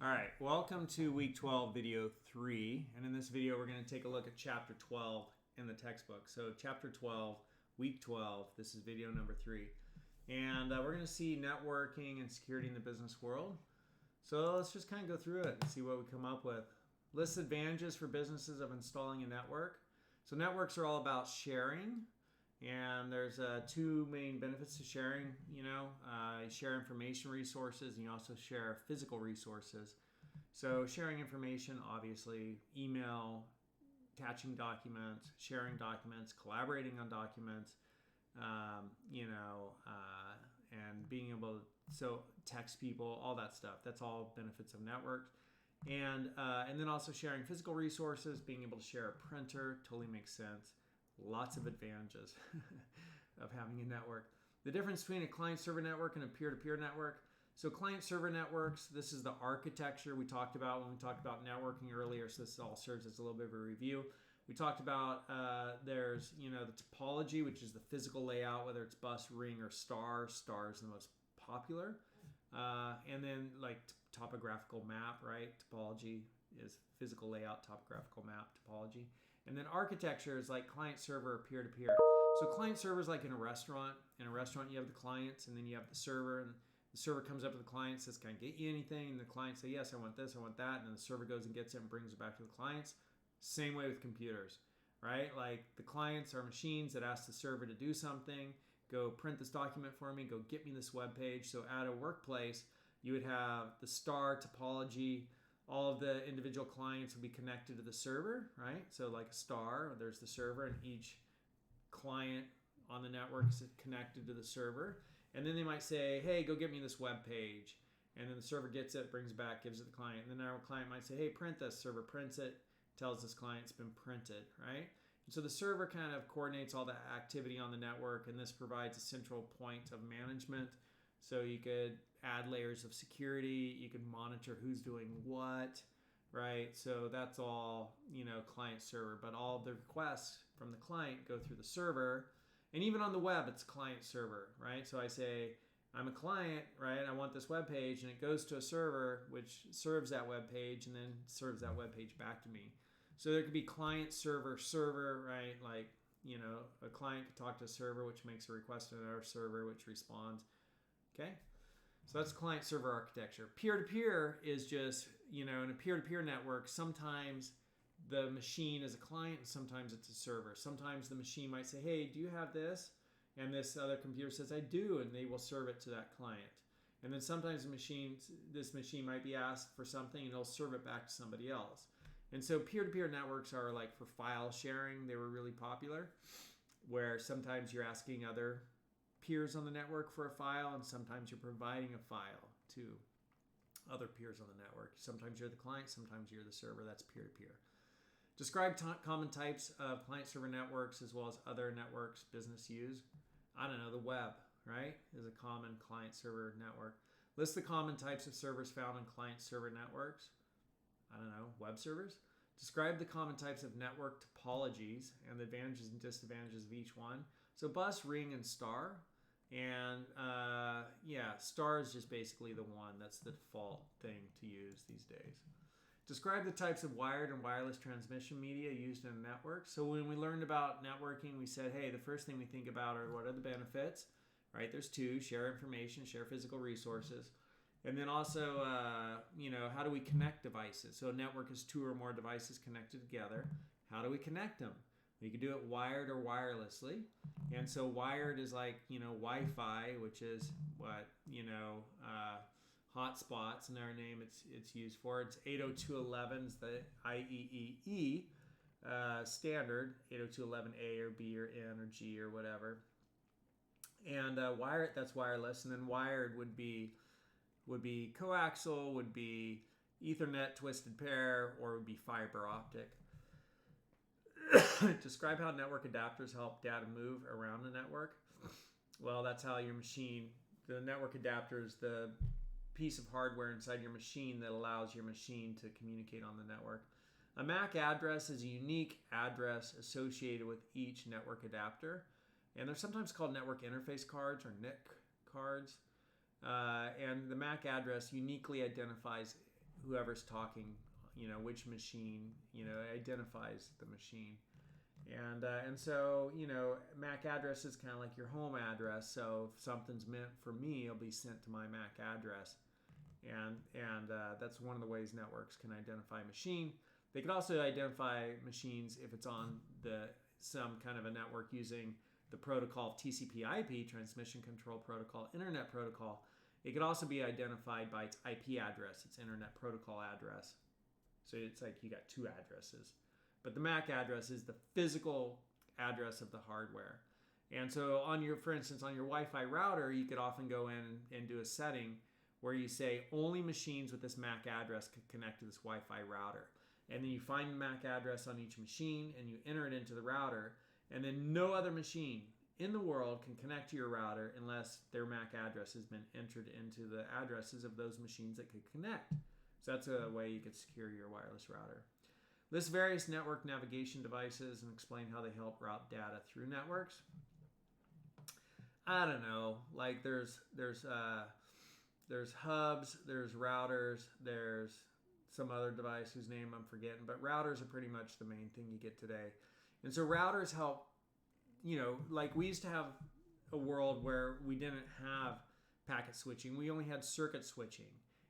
All right, welcome to week 12, video 3. And in this video, we're going to take a look at chapter 12 in the textbook. So chapter 12, week 12, this is video number 3. And we're going to see networking and security in the business world. So let's just kind of go through it and see what we come up with. List advantages for businesses of installing a network. So networks are all about sharing. And there's two main benefits to sharing. You share information resources and you also share physical resources. So sharing information, obviously, email, attaching documents, sharing documents, collaborating on documents, and being able to text people, all that stuff. That's all benefits of networks. And then also sharing physical resources, being able to share a printer, totally makes sense. Lots of advantages of having a network. The difference between a client-server network and a peer-to-peer network. So client-server networks, this is the architecture we talked about when we talked about networking earlier. So this all serves as a little bit of a review. We talked about there's the topology, which is the physical layout, whether it's bus, ring, or star. Star is the most popular. And then like topographical map, right? Topology is physical layout, topographical map, topology. And then architecture is like client-server or peer-to-peer. So client-server is like in a restaurant. In a restaurant, you have the clients, and then you have the server. And the server comes up to the client, says, "Can I get you anything?" And the client says, "Yes, I want this, I want that." And then the server goes and gets it and brings it back to the clients. Same way with computers, right? Like the clients are machines that ask the server to do something. Go print this document for me. Go get me this web page. So at a workplace, you would have the star topology. All of the individual clients will be connected to the server, right? So like a star, there's the server, and each client on the network is connected to the server. And then they might say, "Hey, go get me this web page." And then the server gets it, brings it back, gives it to the client. And then our client might say, "Hey, print this." Server prints it, tells this client it's been printed, right? And so the server kind of coordinates all the activity on the network, and this provides a central point of management. So you could add layers of security. You could monitor who's doing what, right? So that's all, client server. But all of the requests from the client go through the server. And even on the web, it's client server, right? So I say, I'm a client, right? I want this web page, and it goes to a server, which serves that web page and then serves that web page back to me. So there could be client server, right? Like, a client could talk to a server, which makes a request to another server, which responds. Okay, so that's client-server architecture. Peer-to-peer is just, in a peer-to-peer network, sometimes the machine is a client and sometimes it's a server. Sometimes the machine might say, "Hey, do you have this?" And this other computer says, "I do," and they will serve it to that client. And then sometimes this machine might be asked for something and it'll serve it back to somebody else. And so peer-to-peer networks are like for file sharing. They were really popular, where sometimes you're asking other peers on the network for a file, and sometimes you're providing a file to other peers on the network. Sometimes you're the client, sometimes you're the server. That's peer-to-peer. Describe common types of client-server networks as well as other networks business use. I don't know, the web, right, is a common client-server network. List the common types of servers found in client-server networks. I don't know, web servers. Describe the common types of network topologies and the advantages and disadvantages of each one. So bus, ring, and star. And star is just basically the one. That's the default thing to use these days. Describe the types of wired and wireless transmission media used in a network. So when we learned about networking, we said, hey, the first thing we think about are what are the benefits, right? There's two: share information, share physical resources. And then also, how do we connect devices? So a network is two or more devices connected together. How do we connect them? You can do it wired or wirelessly. And so wired is like, Wi-Fi, which is what, hotspots in our name it's used for. It's 802.11 is the IEEE standard, 802.11a or B or N or G or whatever. And wired, that's wireless. And then wired would be coaxial, would be Ethernet twisted pair, or would be fiber optic. Describe how network adapters help data move around the network. Well, that's how your machine, the network adapter is the piece of hardware inside your machine that allows your machine to communicate on the network. A MAC address is a unique address associated with each network adapter. And they're sometimes called network interface cards or NIC cards. And the MAC address uniquely identifies whoever's talking, which machine, identifies the machine. And so, MAC address is kind of like your home address. So if something's meant for me, it'll be sent to my MAC address. And that's one of the ways networks can identify a machine. They can also identify machines if it's on some kind of a network using the protocol TCP/IP, Transmission Control Protocol, Internet Protocol. It could also be identified by its IP address, its Internet Protocol address. So it's like you got two addresses. But the MAC address is the physical address of the hardware. And so for instance, on your Wi-Fi router, you could often go in and do a setting where you say only machines with this MAC address can connect to this Wi-Fi router. And then you find the MAC address on each machine and you enter it into the router. And then no other machine in the world can connect to your router unless their MAC address has been entered into the addresses of those machines that could connect. So that's a way you could secure your wireless router. List various network navigation devices and explain how they help route data through networks. I don't know. Like there's hubs, there's routers, there's some other device whose name I'm forgetting, but routers are pretty much the main thing you get today. And so routers help, like we used to have a world where we didn't have packet switching. We only had circuit switching.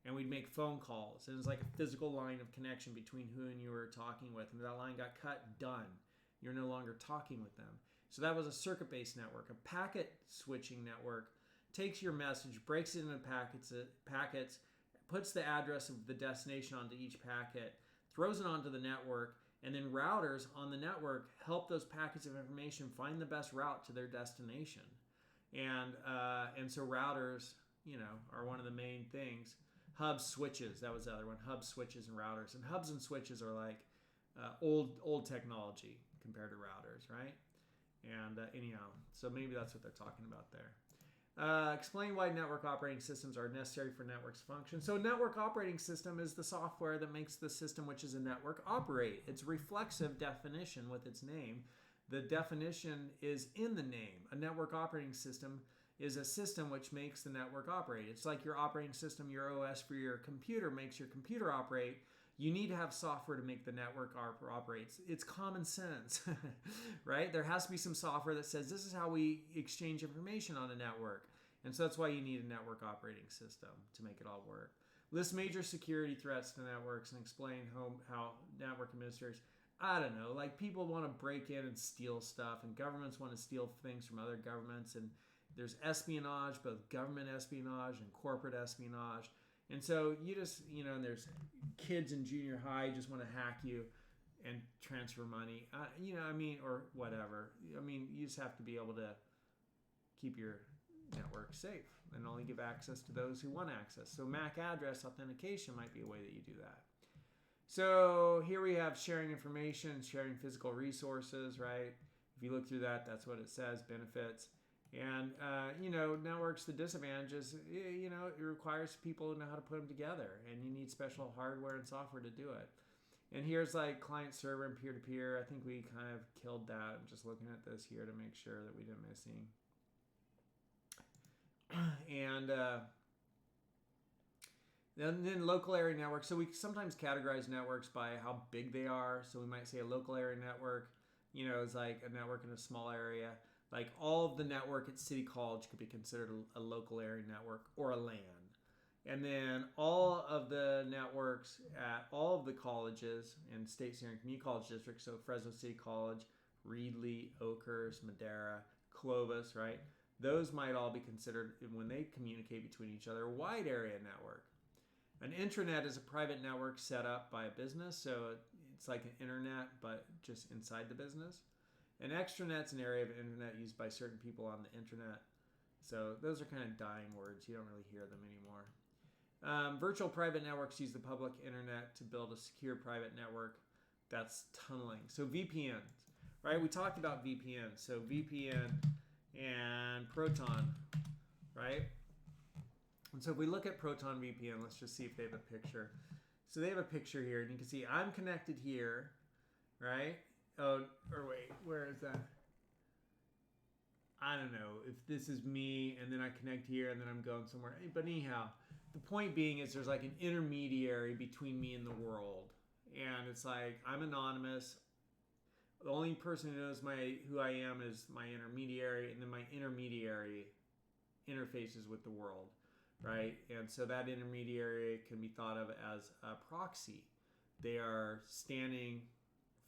And we'd make phone calls. And it was like a physical line of connection between who and you were talking with. And if that line got cut, done. You're no longer talking with them. So that was a circuit-based network. A packet switching network takes your message, breaks it into packets, puts the address of the destination onto each packet, throws it onto the network, and then routers on the network help those packets of information find the best route to their destination. And so routers, are one of the main things. Hubs, switches, that was the other one. Hubs, switches, and routers. And hubs and switches are like old technology compared to routers, right? And anyhow, so maybe that's what they're talking about there. Explain why network operating systems are necessary for networks to function. So network operating system is the software that makes the system, which is a network, operate. It's reflexive definition with its name. The definition is in the name. A network operating system is a system which makes the network operate. It's like your operating system, your OS for your computer makes your computer operate. You need to have software to make the network operate. It's common sense, right? There has to be some software that says this is how we exchange information on a network. And so that's why you need a network operating system to make it all work. List major security threats to networks and explain how network administrators, I don't know, like people want to break in and steal stuff, and governments want to steal things from other governments, and there's espionage, both government espionage and corporate espionage. And so you just, and there's kids in junior high just want to hack you and transfer money, or whatever. You just have to be able to keep your network safe and only give access to those who want access. So MAC address authentication might be a way that you do that. So here we have sharing information, sharing physical resources, right? If you look through that, that's what it says, benefits. And, networks, the disadvantages, it requires people to know how to put them together. And you need special hardware and software to do it. And here's like client server and peer-to-peer. I think we kind of killed that. I'm just looking at this here to make sure that we didn't miss any. And then local area networks. So we sometimes categorize networks by how big they are. So we might say a local area network, is like a network in a small area. Like all of the network at City College could be considered a local area network or a LAN. And then all of the networks at all of the colleges and state senior and community college districts, so Fresno City College, Reedley, Oakers, Madera, Clovis, right? Those might all be considered, when they communicate between each other, a wide area network. An intranet is a private network set up by a business, so it's like an internet, but just inside the business. An extranet's an area of internet used by certain people on the internet. So those are kind of dying words. You don't really hear them anymore. Virtual private networks use the public internet to build a secure private network. That's tunneling. So VPNs, right? We talked about VPNs. So VPN and Proton, right? And so if we look at Proton VPN, let's just see if they have a picture. So they have a picture here, and you can see I'm connected here, right? Oh, or wait, where is that? I don't know if this is me, and then I connect here, and then I'm going somewhere. But anyhow, the point being is there's like an intermediary between me and the world. And it's like, I'm anonymous. The only person who knows who I am is my intermediary, and then my intermediary interfaces with the world, right? And so that intermediary can be thought of as a proxy. They are standing,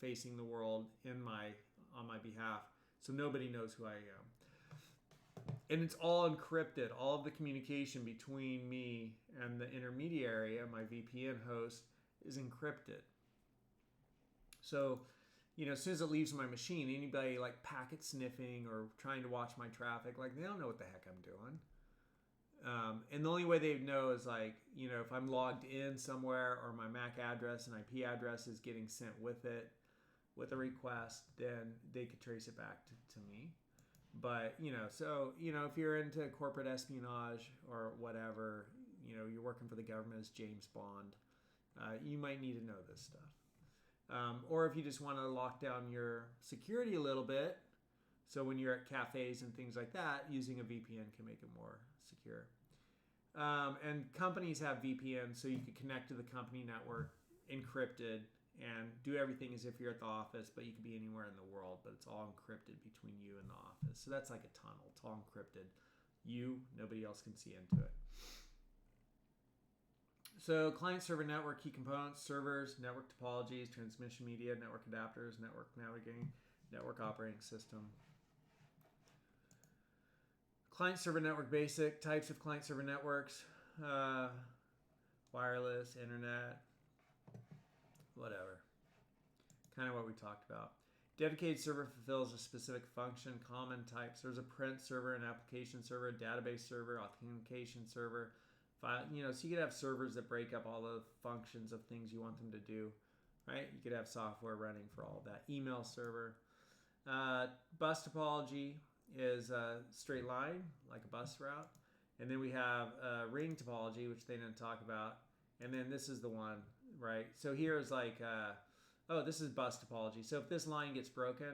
facing the world on my behalf, so nobody knows who I am. And it's all encrypted. All of the communication between me and the intermediary and my VPN host is encrypted. So, as soon as it leaves my machine, anybody like packet sniffing or trying to watch my traffic, like they don't know what the heck I'm doing. And the only way they know is like, if I'm logged in somewhere or my MAC address and IP address is getting sent with it, with a request, then they could trace it back to me. But, if you're into corporate espionage or whatever, you're working for the government as James Bond, you might need to know this stuff. Or if you just want to lock down your security a little bit, so when you're at cafes and things like that, using a VPN can make it more secure. And companies have VPNs, so you can connect to the company network encrypted and do everything as if you're at the office, but you could be anywhere in the world, but it's all encrypted between you and the office. So that's like a tunnel. It's all encrypted. Nobody else can see into it. So client-server network key components, servers, network topologies, transmission media, network adapters, network navigating, network operating system. Client-server network basic, types of client-server networks, wireless, internet, whatever. Kind of what we talked about. Dedicated server fulfills a specific function, common types. There's a print server, an application server, a database server, authentication server. So you could have servers that break up all the functions of things you want them to do, right? You could have software running for all of that. Email server. Bus topology is a straight line, like a bus route. And then we have ring topology, which they didn't talk about. And then this is the one, right? So here is like, this is bus topology. So if this line gets broken,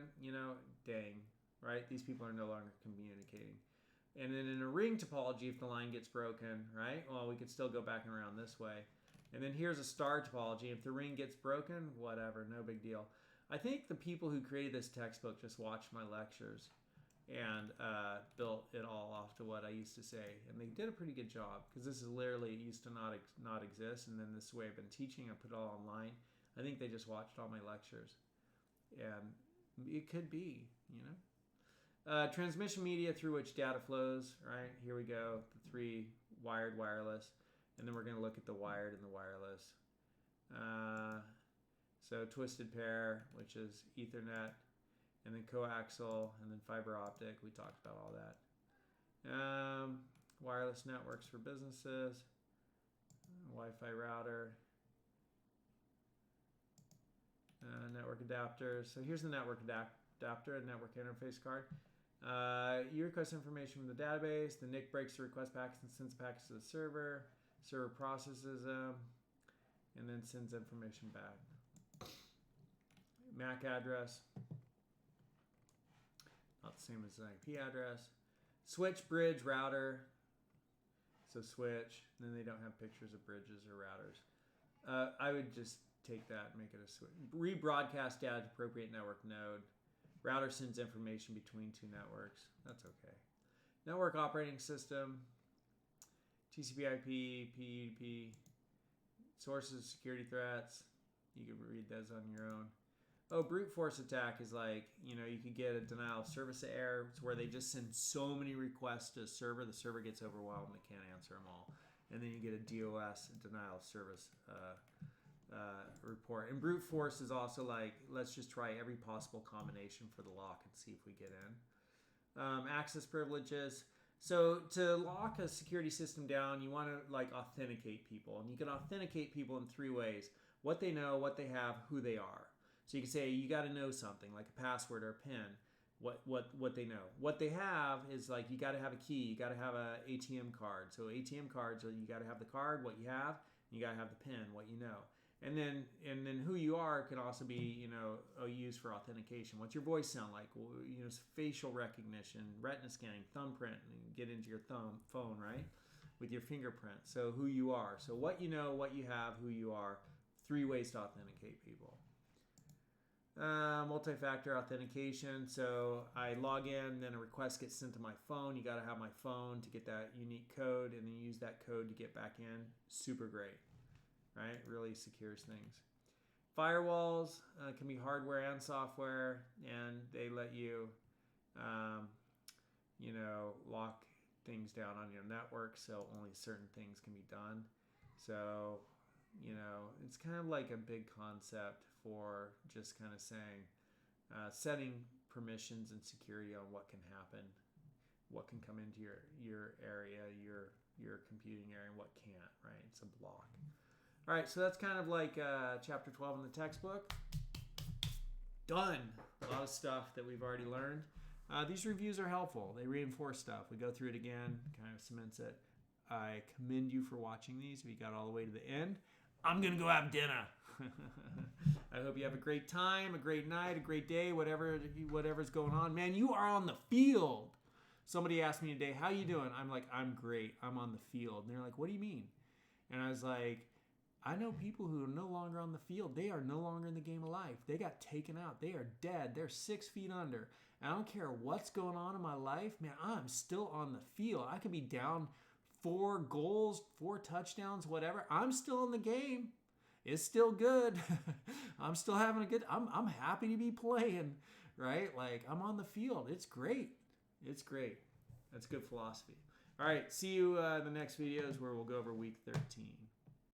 dang, right? These people are no longer communicating. And then in a ring topology, if the line gets broken, right? Well, we could still go back and around this way. And then here's a star topology. If the ring gets broken, whatever, no big deal. I think the people who created this textbook just watched my lectures and built it all off to what I used to say. And they did a pretty good job, because this is literally, it used to not exist. And then this way I've been teaching, I put it all online. I think they just watched all my lectures. And it could be, Transmission media through which data flows, right? Here we go, the three wired, wireless, and then we're going to look at the wired and the wireless. So twisted pair, which is Ethernet, and then coaxial, and then fiber optic. We talked about all that. Wireless networks for businesses, Wi-Fi router, network adapters. So here's the network adapter, a network interface card. You request information from the database. The NIC breaks the request packets and sends packets to the server. Server processes them and then sends information back. MAC address, not the same as an IP address. Switch, bridge, router. So switch. And then they don't have pictures of bridges or routers. I would just take that and make it a switch. Rebroadcast data to appropriate network node. Router sends information between two networks. That's okay. Network operating system, TCP/IP, PUDP, sources, security threats. You can read those on your own. Oh, brute force attack is like, you could get a denial of service error. It's where they just send so many requests to a server, the server gets overwhelmed, they can't answer them all. And then you get a DOS, a denial of service report. And brute force is also like, let's just try every possible combination for the lock and see if we get in. Access privileges. So to lock a security system down, you want to like authenticate people, and you can authenticate people in three ways: what they know, what they have, who they are. So you can say you got to know something like a password or a PIN. What they know. What they have is like, you got to have a key, you got to have a ATM card. So ATM cards are, you got to have the card, what you have, and you got to have the PIN, what you know. And then who you are can also be, used for authentication. What's your voice sound like? Well, facial recognition, retina scanning, thumbprint, and get into your phone, right? with your fingerprint. So who you are. So what you know, what you have, who you are. 3 ways to authenticate people. Multi-factor authentication. So I log in, then a request gets sent to my phone. You got to have my phone to get that unique code, and then use that code to get back in. Super great, right? Really secures things. Firewalls can be hardware and software, and they let you, lock things down on your network, so only certain things can be done. So, it's kind of like a big concept for just kind of saying, setting permissions and security on what can happen, what can come into your area, your computing area, and what can't, right? It's a block. All right, so that's kind of like chapter 12 in the textbook. Done. A lot of stuff that we've already learned. These reviews are helpful. They reinforce stuff. We go through it again, kind of cements it. I commend you for watching these. If you got all the way to the end, I'm going to go have dinner. I hope you have a great time, a great night, a great day, whatever's going on. Man, you are on the field. Somebody asked me today, how you doing? I'm like, I'm great. I'm on the field. And they're like, what do you mean? And I was like, I know people who are no longer on the field. They are no longer in the game of life. They got taken out. They are dead. They're 6 feet under. And I don't care what's going on in my life. Man, I'm still on the field. I could be down 4 goals, 4 touchdowns, whatever. I'm still in the game. It's still good. I'm still having a good, I'm happy to be playing, right? Like, I'm on the field. It's great. It's great. That's good philosophy. All right. See you in the next videos where we'll go over week 13.